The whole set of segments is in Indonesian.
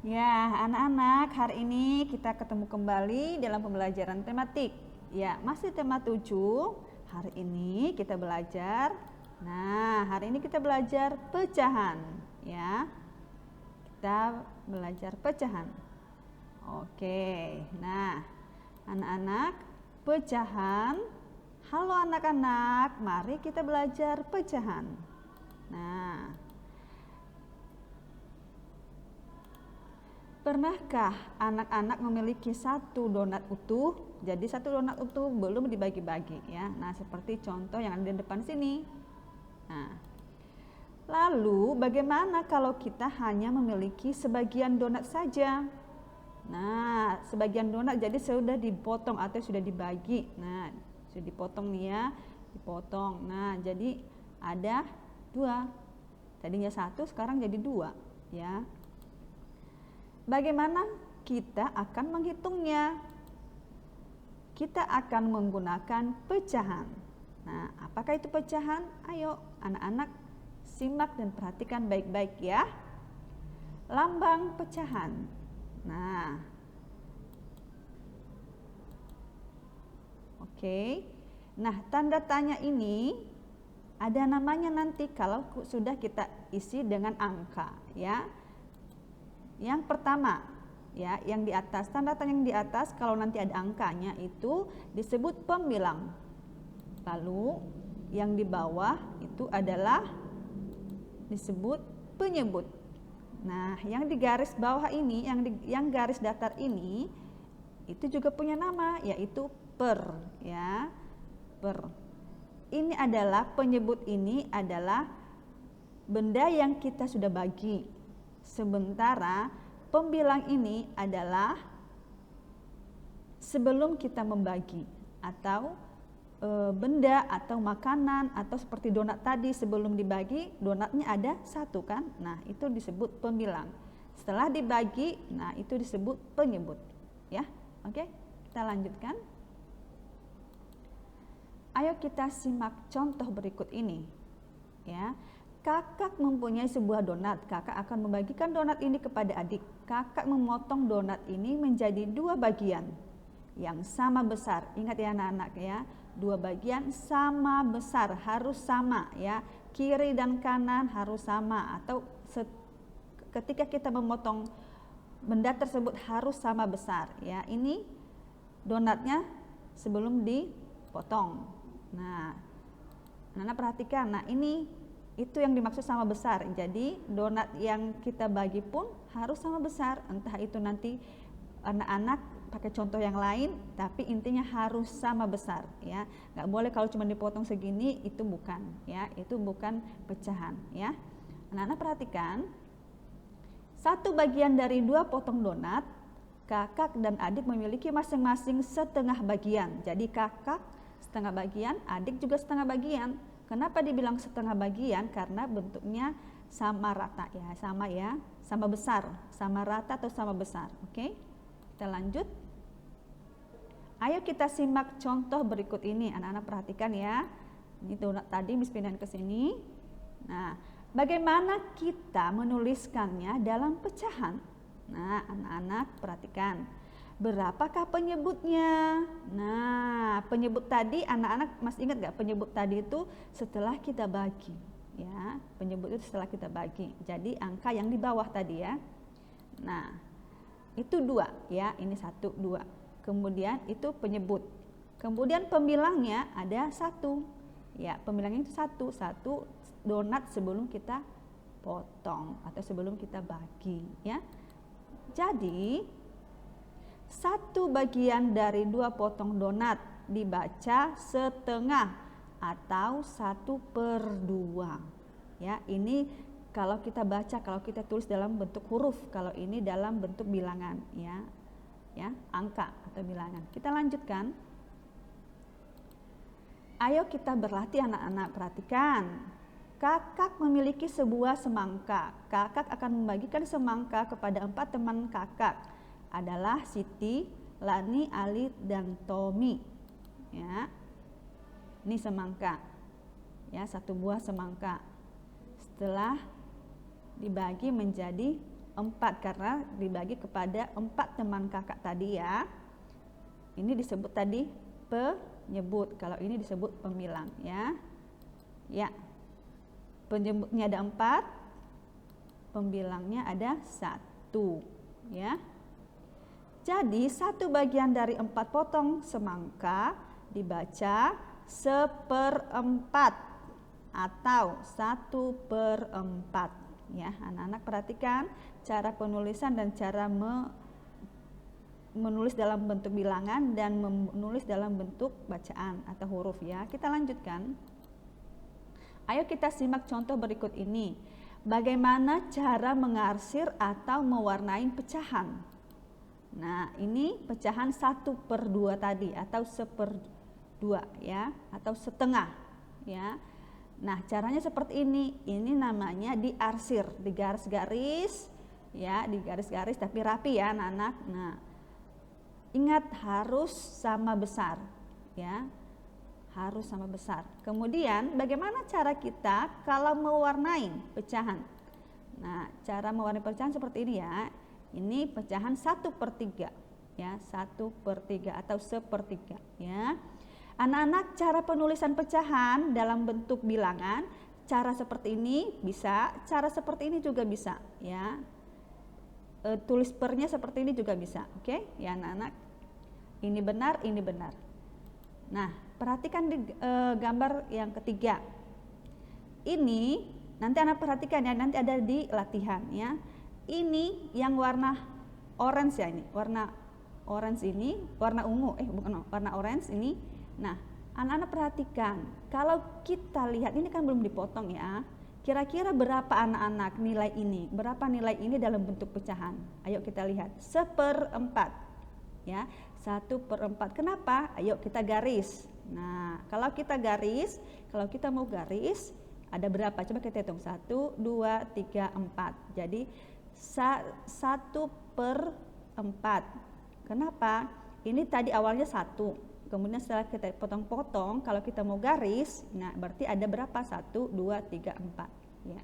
Ya, anak-anak, hari ini kita ketemu kembali dalam pembelajaran tematik. Ya, masih tema 7. Hari ini kita belajar. Nah, hari ini kita belajar pecahan, ya. Kita belajar pecahan. Oke. Nah, anak-anak, pecahan. Halo anak-anak, mari kita belajar pecahan. Nah, pernahkah anak-anak memiliki satu donat utuh? Jadi satu donat utuh belum dibagi-bagi ya. Nah, seperti contoh yang ada di depan sini. Nah, lalu bagaimana kalau kita hanya memiliki sebagian donat saja? Nah, sebagian donat jadi sudah dipotong atau sudah dibagi. Nah, sudah dipotong nih ya, dipotong. Nah, jadi ada 2. Tadinya 1, sekarang jadi 2 ya. Bagaimana kita akan menghitungnya? Kita akan menggunakan pecahan. Nah, apakah itu pecahan? Ayo anak-anak simak dan perhatikan baik-baik ya. Lambang pecahan. Nah, oke. Nah, tanda tanya ini ada namanya nanti kalau sudah kita isi dengan angka ya. Yang pertama, ya, yang di atas, tanda tanya yang di atas kalau nanti ada angkanya itu disebut pembilang. Lalu yang di bawah itu adalah disebut penyebut. Nah, yang di garis bawah ini, yang garis datar ini itu juga punya nama, yaitu per, ya. Per. Ini adalah penyebut, ini adalah benda yang kita sudah bagi. Sementara pembilang ini adalah sebelum kita membagi, atau benda atau makanan, atau seperti donat tadi sebelum dibagi donatnya ada 1 kan. Nah, itu disebut pembilang. Setelah dibagi, nah itu disebut penyebut ya. Oke, kita lanjutkan. Ayo kita simak contoh berikut ini ya. Kakak mempunyai sebuah donat. Kakak akan membagikan donat ini kepada adik. Kakak memotong donat ini menjadi 2 bagian yang sama besar. Ingat ya anak-anak ya, 2 bagian sama besar, harus sama ya. Kiri dan kanan harus sama, atau ketika kita memotong benda tersebut harus sama besar ya. Ini donatnya sebelum dipotong. Nah, anak-anak perhatikan. Nah, ini itu yang dimaksud sama besar. Jadi donat yang kita bagi pun harus sama besar. Entah itu nanti anak-anak pakai contoh yang lain, tapi intinya harus sama besar ya. Nggak boleh kalau cuma dipotong segini, itu bukan ya, itu bukan pecahan ya. Anak-anak perhatikan, 1 bagian dari 2 potong donat, kakak dan adik memiliki masing-masing setengah bagian. Jadi kakak setengah bagian, adik juga setengah bagian. Kenapa dibilang setengah bagian? Karena bentuknya sama rata ya, sama besar, sama rata atau sama besar. Oke, kita lanjut. Ayo kita simak contoh berikut ini. Anak-anak perhatikan ya. Ini donat tadi Miss pindahin ke sini. Nah, bagaimana kita menuliskannya dalam pecahan? Nah, anak-anak perhatikan. Berapakah penyebutnya? Nah, penyebut tadi anak-anak masih ingat gak? Penyebut tadi itu setelah kita bagi ya. Penyebut itu setelah kita bagi. Jadi angka yang di bawah tadi ya. Nah, itu 2 ya. Ini 1, 2. Kemudian itu penyebut. Kemudian pembilangnya ada 1 ya. Pembilangnya itu 1 donat sebelum kita potong atau sebelum kita bagi ya. Jadi 1 bagian dari 2 potong donat dibaca setengah atau 1/2 ya. Ini kalau kita baca, kalau kita tulis dalam bentuk huruf, kalau ini dalam bentuk bilangan ya, angka atau bilangan. Kita lanjutkan. Ayo kita berlatih anak-anak, perhatikan. Kakak memiliki sebuah semangka. Kakak akan membagikan semangka kepada 4 teman kakak. Adalah Siti, Lani, Ali, dan Tommy ya. Ini semangka ya, 1 buah semangka. Setelah dibagi menjadi 4 karena dibagi kepada 4 teman kakak tadi ya. Ini disebut tadi penyebut, kalau ini disebut pembilang ya. Ya. Penyebutnya ada 4, pembilangnya ada 1 ya. Jadi 1 bagian dari 4 potong semangka dibaca 1/4 atau 1/4 ya. Anak-anak perhatikan cara penulisan dan cara menulis dalam bentuk bilangan dan menulis dalam bentuk bacaan atau huruf ya. Kita lanjutkan. Ayo kita simak contoh berikut ini. Bagaimana cara mengarsir atau mewarnai pecahan. Nah, ini pecahan 1/2 tadi atau 1/2 ya, atau setengah ya. Nah, caranya seperti ini. Ini namanya diarsir, digaris-garis ya, digaris-garis tapi rapi ya anak-anak. Nah, ingat harus sama besar ya. Harus sama besar. Kemudian bagaimana cara kita kalau mewarnai pecahan? Nah, cara mewarnai pecahan seperti ini ya. Ini pecahan 1/3 ya, 1/3 atau 1/3 ya. Anak-anak, cara penulisan pecahan dalam bentuk bilangan, cara seperti ini bisa, cara seperti ini juga bisa ya. Tulis pernya seperti ini juga bisa. Oke ya anak-anak. Ini benar, ini benar. Nah, perhatikan di gambar yang ketiga. Ini nanti anak perhatikan ya, nanti ada di latihan ya. Ini yang warna orange ya, ini warna orange ini, warna ungu bukan, warna orange ini. Nah, anak-anak perhatikan, kalau kita lihat ini kan belum dipotong ya. Kira-kira berapa anak-anak nilai ini? Berapa nilai ini dalam bentuk pecahan? Ayo kita lihat. 1/4 ya, 1/4. Kenapa? Ayo kita garis. Nah, kalau kita garis, kalau kita mau garis, ada berapa? Coba kita hitung. 1, 2, 3, 4. Jadi 1/4. Kenapa? Ini tadi awalnya 1. Kemudian setelah kita potong-potong, kalau kita mau garis, nah berarti ada berapa? 1, 2, 3, 4 ya.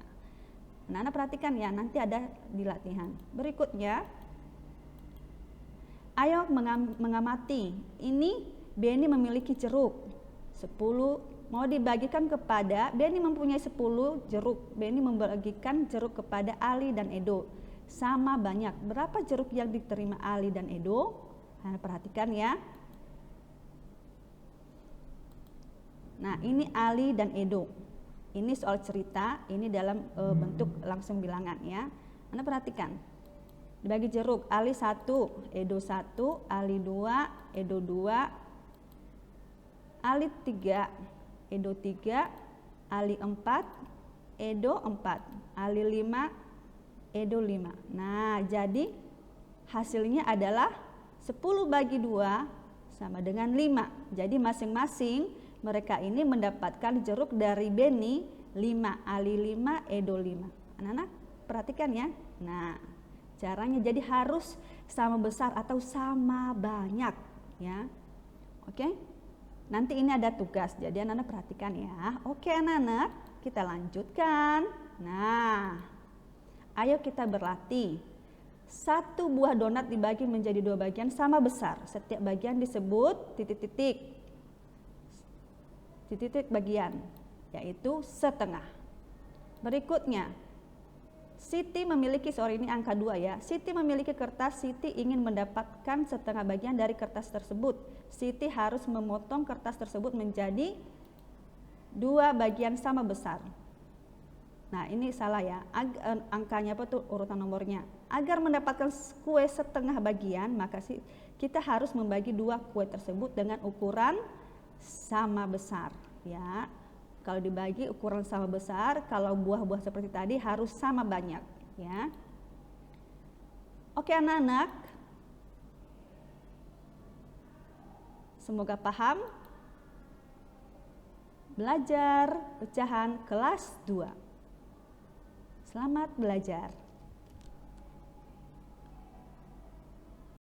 Nah, anak perhatikan ya, nanti ada di latihan. Berikutnya, ayo mengamati. Ini Benny memiliki jeruk 10, mau dibagikan kepada, Benny mempunyai 10 jeruk. Benny membagikan jeruk kepada Ali dan Edo. Sama banyak. Berapa jeruk yang diterima Ali dan Edo? Nah, perhatikan ya. Nah, ini Ali dan Edo. Ini soal cerita, ini dalam bentuk langsung bilangan ya. Anda perhatikan. Dibagi jeruk, Ali 1, Edo 1, Ali 2, Edo 2, Ali 3, Edo 3, Ali 4, Edo 4, Ali 5, Edo 5. Nah, jadi hasilnya adalah 10 bagi 2 sama dengan 5. Jadi masing-masing mereka ini mendapatkan jeruk dari Benny 5, Ali 5, Edo 5. Anak-anak perhatikan ya. Nah, caranya jadi harus sama besar atau sama banyak ya. Oke. Nanti ini ada tugas. Jadi anak-anak perhatikan ya. Oke anak-anak, kita lanjutkan. Nah, ayo kita berlatih. 1 buah donat dibagi menjadi 2 bagian sama besar. Setiap bagian disebut titik-titik bagian, yaitu setengah. Berikutnya, Siti memiliki, ini angka 2 ya. Siti memiliki kertas, Siti ingin mendapatkan setengah bagian dari kertas tersebut. Siti harus memotong kertas tersebut menjadi 2 bagian sama besar. Nah, ini salah ya. Angkanya apa tuh, urutan nomornya. Agar mendapatkan kue setengah bagian, maka kita harus membagi 2 kue tersebut dengan ukuran sama besar ya. Kalau dibagi ukuran sama besar, kalau buah-buah seperti tadi harus sama banyak ya. Oke anak-anak, semoga paham. Belajar pecahan kelas 2. Selamat belajar.